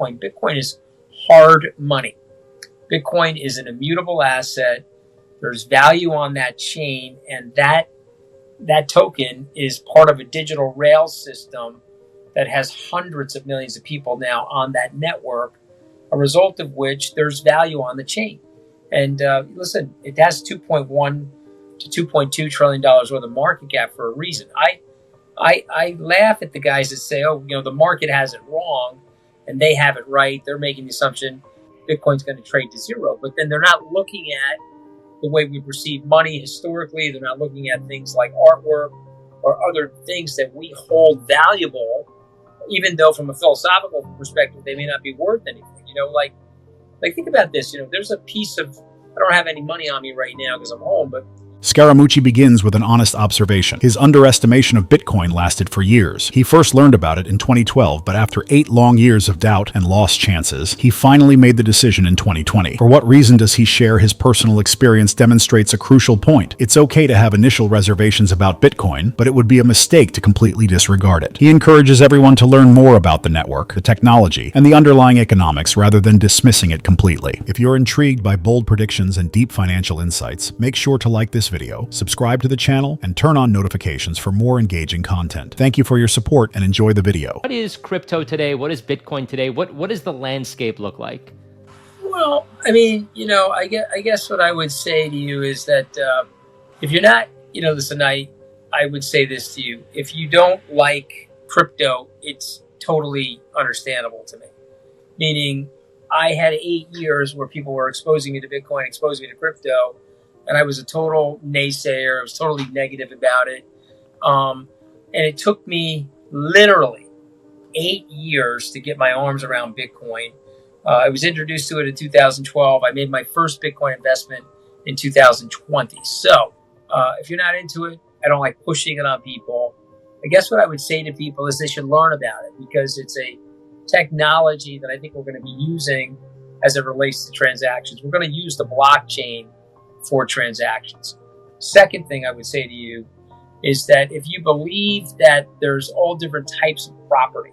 Bitcoin. Bitcoin is hard money. Bitcoin is an immutable asset. There's value on that chain, and that token is part of a digital rail system that has hundreds of millions of people now on that network, a result of which there's value on the chain. And listen, it has 2.1 to 2.2 trillion dollars worth of market cap for a reason. I laugh at the guys that say, oh, the market has it wrong and they have it right. They're making the assumption Bitcoin's going to trade to zero, but then they're not looking at the way we perceive money historically. They're not looking at things like artwork or other things that we hold valuable, even though from a philosophical perspective, they may not be worth anything. Like think about this, there's a piece of, I don't have any money on me right now because I'm home, but Scaramucci begins with an honest observation. His underestimation of Bitcoin lasted for years. He first learned about it in 2012, but after 8 long years of doubt and lost chances, he finally made the decision in 2020. For what reason does he share? His personal experience demonstrates a crucial point. It's okay to have initial reservations about Bitcoin, but it would be a mistake to completely disregard it. He encourages everyone to learn more about the network, the technology, and the underlying economics rather than dismissing it completely. If you're intrigued by bold predictions and deep financial insights, make sure to like this video, subscribe to the channel, and turn on notifications for more engaging content. Thank you for your support and enjoy the video. What is crypto today? What is Bitcoin today? What does the landscape look like? Well, I guess what I would say to you is that if you're not, listen, I would say this to you. If you don't like crypto, it's totally understandable to me. Meaning, I had 8 years where people were exposing me to Bitcoin, exposing me to crypto, and I was a total naysayer. I was totally negative about it. And it took me literally 8 years to get my arms around Bitcoin. I was introduced to it in 2012. I made my first Bitcoin investment in 2020. So if you're not into it, I don't like pushing it on people. I guess what I would say to people is they should learn about it because it's a technology that I think we're going to be using as it relates to transactions. We're going to use the blockchain for transactions. Second thing I would say to you is that if you believe that there's all different types of property,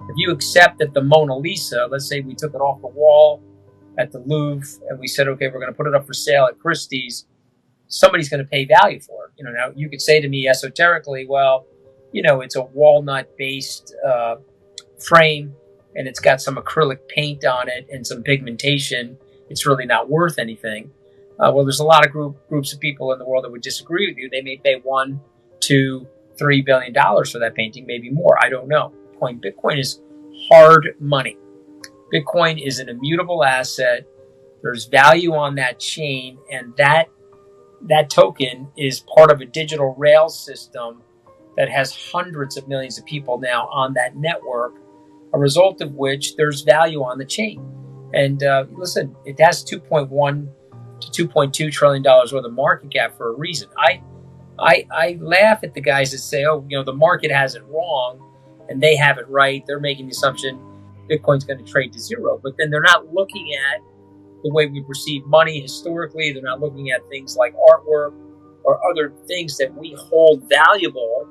if you accept that the Mona Lisa, let's say we took it off the wall at the Louvre and we said, okay, we're going to put it up for sale at Christie's, somebody's going to pay value for it. Now you could say to me esoterically, well, it's a walnut-based frame and it's got some acrylic paint on it and some pigmentation. It's really not worth anything. Well, there's a lot of groups of people in the world that would disagree with you. They may pay $1, $2, $3 billion for that painting, maybe more. I don't know. Bitcoin is hard money. Bitcoin is an immutable asset. There's value on that chain, and that token is part of a digital rail system that has hundreds of millions of people now on that network, a result of which there's value on the chain. And listen, it has 2.1 to 2.2 trillion dollars worth of market cap for a reason. I laugh at the guys that say, oh, the market has it wrong and they have it right. They're making the assumption Bitcoin's going to trade to zero, but then they're not looking at the way we perceive money historically. They're not looking at things like artwork or other things that we hold valuable,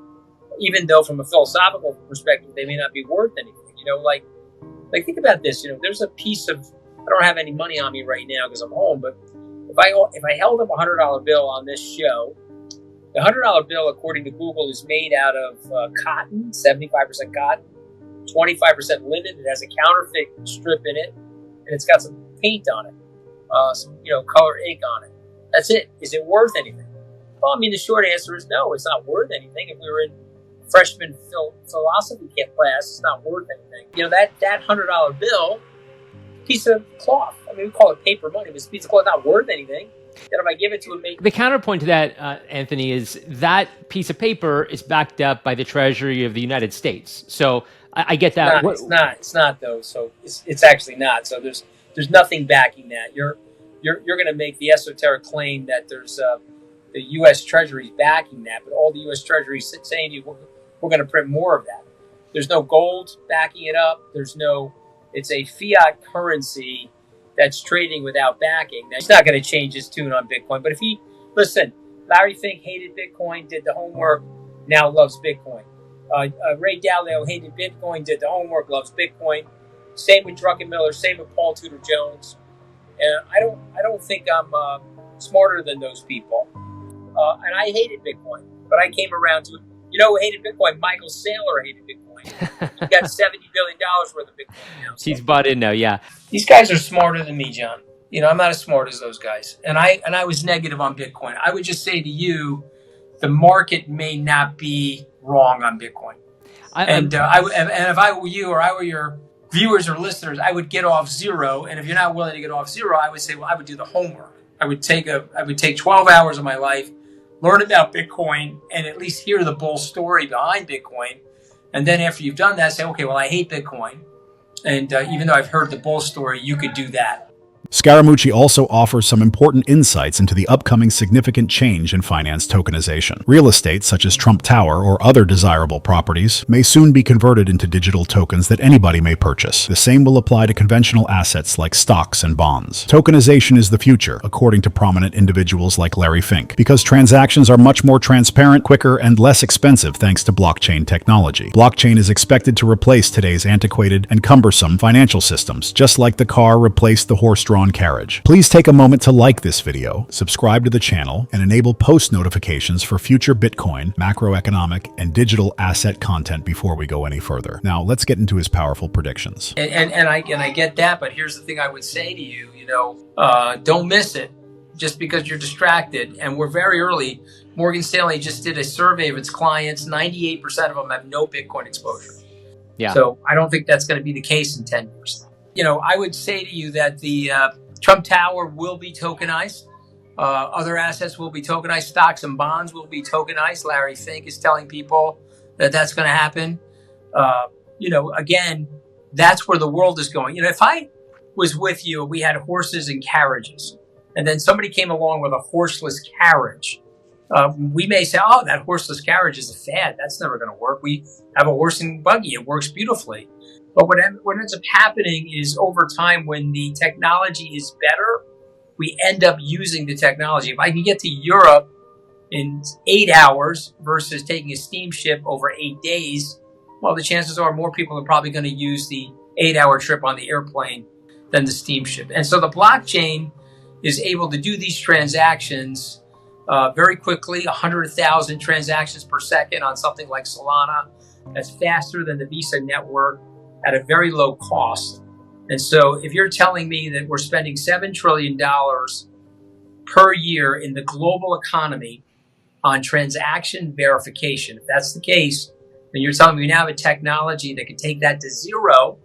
even though from a philosophical perspective, they may not be worth anything. Like think about this, there's a piece of, I don't have any money on me right now because I'm home, but if I held up a $100 bill on this show, the $100 bill, according to Google, is made out of cotton, 75% cotton, 25% linen. It has a counterfeit strip in it, and it's got some paint on it, some color ink on it. That's it. Is it worth anything? Well, the short answer is no. It's not worth anything. If we were in freshman philosophy class, it's not worth anything. That $100 bill, piece of cloth. We call it paper money, but it's a piece of cloth not worth anything. Then if I give it to a the counterpoint to that, Anthony, is that piece of paper is backed up by the Treasury of the United States. So I get that. It's not though. So it's actually not. So there's nothing backing that. You're going to make the esoteric claim that there's the U.S. Treasury backing that, but all the U.S. Treasury is saying to you, we're going to print more of that. There's no gold backing it up. It's a fiat currency that's trading without backing. Now, he's not going to change his tune on Bitcoin. But listen, Larry Fink hated Bitcoin, did the homework, now loves Bitcoin. Ray Dalio hated Bitcoin, did the homework, loves Bitcoin. Same with Druckenmiller. Same with Paul Tudor Jones. And I don't think I'm smarter than those people. And I hated Bitcoin, but I came around to it. You know who hated Bitcoin? Michael Saylor hated Bitcoin. He got $70 billion worth of Bitcoin now. So He's bought in now, yeah. these guys are smarter than me, John. You know, I'm not as smart as those guys. And I was negative on Bitcoin. I would just say to you, the market may not be wrong on Bitcoin. And if I were you or I were your viewers or listeners, I would get off zero. And if you're not willing to get off zero, I would say, well, I would do the homework. I would take 12 hours of my life, learn about Bitcoin, and at least hear the bull story behind Bitcoin. And then after you've done that, say, okay, well, I hate Bitcoin. And even though I've heard the bull story, you could do that. Scaramucci also offers some important insights into the upcoming significant change in finance tokenization. Real estate, such as Trump Tower or other desirable properties, may soon be converted into digital tokens that anybody may purchase. The same will apply to conventional assets like stocks and bonds. Tokenization is the future, according to prominent individuals like Larry Fink, because transactions are much more transparent, quicker, and less expensive thanks to blockchain technology. Blockchain is expected to replace today's antiquated and cumbersome financial systems, just like the car replaced the horse-drawn carriage. Please take a moment to like this video, subscribe to the channel, and enable post notifications for future Bitcoin, macroeconomic, and digital asset content before we go any further. Now, let's get into his powerful predictions. And I get that, but here's the thing I would say to you, don't miss it just because you're distracted. And we're very early. Morgan Stanley just did a survey of its clients. 98% of them have no Bitcoin exposure. Yeah. So I don't think that's going to be the case in 10 years. I would say to you that the Trump Tower will be tokenized. Other assets will be tokenized. Stocks and bonds will be tokenized. Larry Fink is telling people that that's going to happen. Again, that's where the world is going. If I was with you, we had horses and carriages, and then somebody came along with a horseless carriage. We may say, oh, that horseless carriage is a fad. That's never going to work. We have a horse and buggy. It works beautifully. But what ends up happening is over time, when the technology is better, we end up using the technology. If I can get to Europe in 8 hours versus taking a steamship over 8 days, well, the chances are more people are probably going to use the 8-hour trip on the airplane than the steamship. And so the blockchain is able to do these transactions very quickly, 100,000 transactions per second on something like Solana. That's faster than the Visa network at a very low cost. And so if you're telling me that we're spending $7 trillion per year in the global economy on transaction verification, if that's the case, then you're telling me we now have a technology that can take that to zero.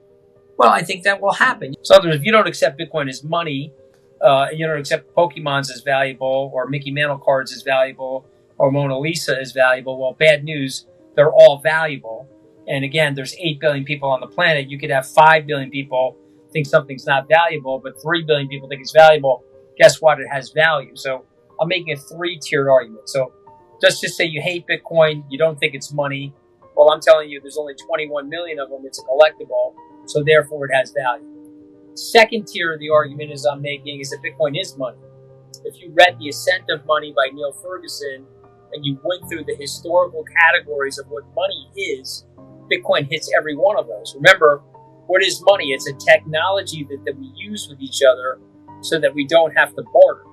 Well, I think that will happen. So if you don't accept Bitcoin as money, and you don't accept Pokemons as valuable, or Mickey Mantle cards as valuable, or Mona Lisa as valuable, well, bad news, they're all valuable. And again, there's 8 billion people on the planet. You could have 5 billion people think something's not valuable, but 3 billion people think it's valuable. Guess what? It has value. So I'm making a 3-tiered argument. So let's just say you hate Bitcoin. You don't think it's money. Well, I'm telling you, there's only 21 million of them. It's a collectible. So therefore, it has value. Second tier of the argument I'm making is that Bitcoin is money. If you read The Ascent of Money by Neil Ferguson and you went through the historical categories of what money is, Bitcoin hits every one of those. Remember, what is money? It's a technology that we use with each other so that we don't have to barter.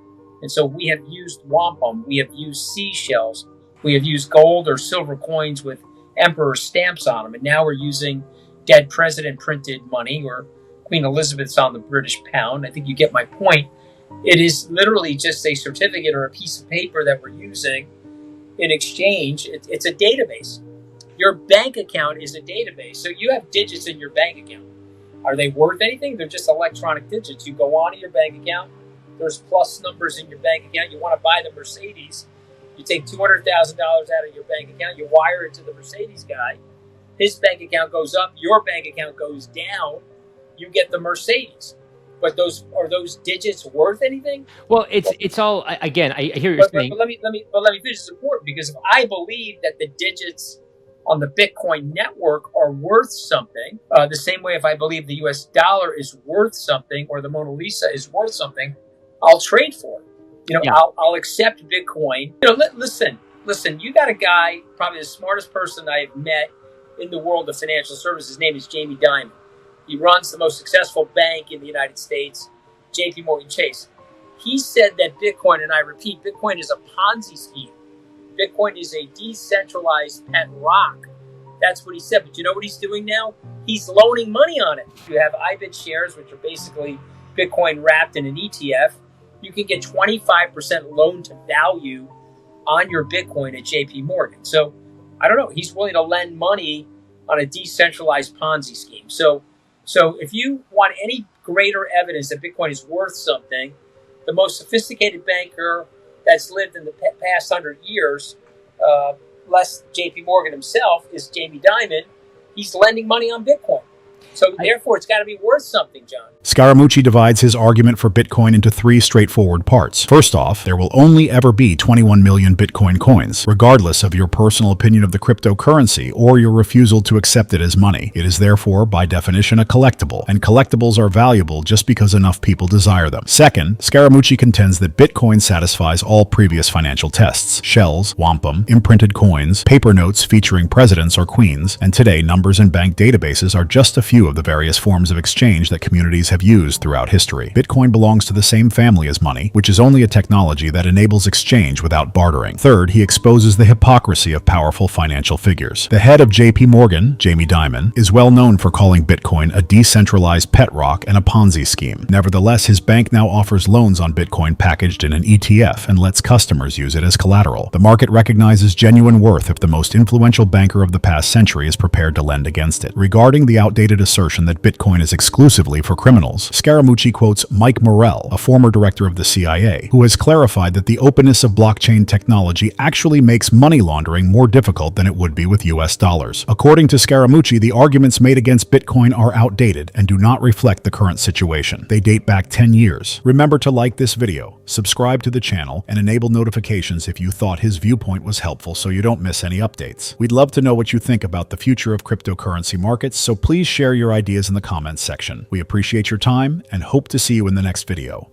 And so we have used wampum, we have used seashells, we have used gold or silver coins with emperor stamps on them, and now we're using dead president printed money, or Queen Elizabeth's on the British pound. I think you get my point. It is literally just a certificate or a piece of paper that we're using in exchange. It's a database. Your bank account is a database. So you have digits in your bank account. Are they worth anything? They're just electronic digits. You go onto your bank account. There's plus numbers in your bank account. You want to buy the Mercedes. You take $200,000 out of your bank account. You wire it to the Mercedes guy. His bank account goes up. Your bank account goes down. You get the Mercedes. But are those digits worth anything? Well, it's all, again, I hear you're saying. But let me finish. It's important because if I believe that the digits on the Bitcoin network are worth something, the same way if I believe the US dollar is worth something or the Mona Lisa is worth something, I'll trade for it. Yeah. I'll accept Bitcoin. Listen, you got a guy, probably the smartest person I've met in the world of financial services. His name is Jamie Dimon. He runs the most successful bank in the United States, JP Morgan Chase. He said that Bitcoin, and I repeat, Bitcoin is a Ponzi scheme. Bitcoin is a decentralized pet rock. That's what he said. But you know what he's doing now? He's loaning money on it. You have IBIT shares, which are basically Bitcoin wrapped in an ETF. You can get 25% loan to value on your Bitcoin at JP Morgan. So I don't know. He's willing to lend money on a decentralized Ponzi scheme. So if you want any greater evidence that Bitcoin is worth something, the most sophisticated banker that's lived in the past 100 years, less JP Morgan himself, is Jamie Dimon. He's lending money on Bitcoin. So therefore, it's got to be worth something, John. Scaramucci divides his argument for Bitcoin into three straightforward parts. First off, there will only ever be 21 million Bitcoin coins, regardless of your personal opinion of the cryptocurrency or your refusal to accept it as money. It is therefore, by definition, a collectible, and collectibles are valuable just because enough people desire them. Second, Scaramucci contends that Bitcoin satisfies all previous financial tests: shells, wampum, imprinted coins, paper notes featuring presidents or queens, and today numbers in bank databases are just a few of the various forms of exchange that communities have used throughout history. Bitcoin belongs to the same family as money, which is only a technology that enables exchange without bartering. Third, he exposes the hypocrisy of powerful financial figures. The head of JP Morgan, Jamie Dimon, is well known for calling Bitcoin a decentralized pet rock and a Ponzi scheme. Nevertheless, his bank now offers loans on Bitcoin packaged in an ETF and lets customers use it as collateral. The market recognizes genuine worth if the most influential banker of the past century is prepared to lend against it. Regarding the outdated assertion that Bitcoin is exclusively for criminals, Scaramucci quotes Mike Morell, a former director of the CIA, who has clarified that the openness of blockchain technology actually makes money laundering more difficult than it would be with US dollars. According to Scaramucci, the arguments made against Bitcoin are outdated and do not reflect the current situation. They date back 10 years. Remember to like this video, subscribe to the channel, and enable notifications if you thought his viewpoint was helpful so you don't miss any updates. We'd love to know what you think about the future of cryptocurrency markets, so please share your ideas in the comments section. We appreciate your time and hope to see you in the next video.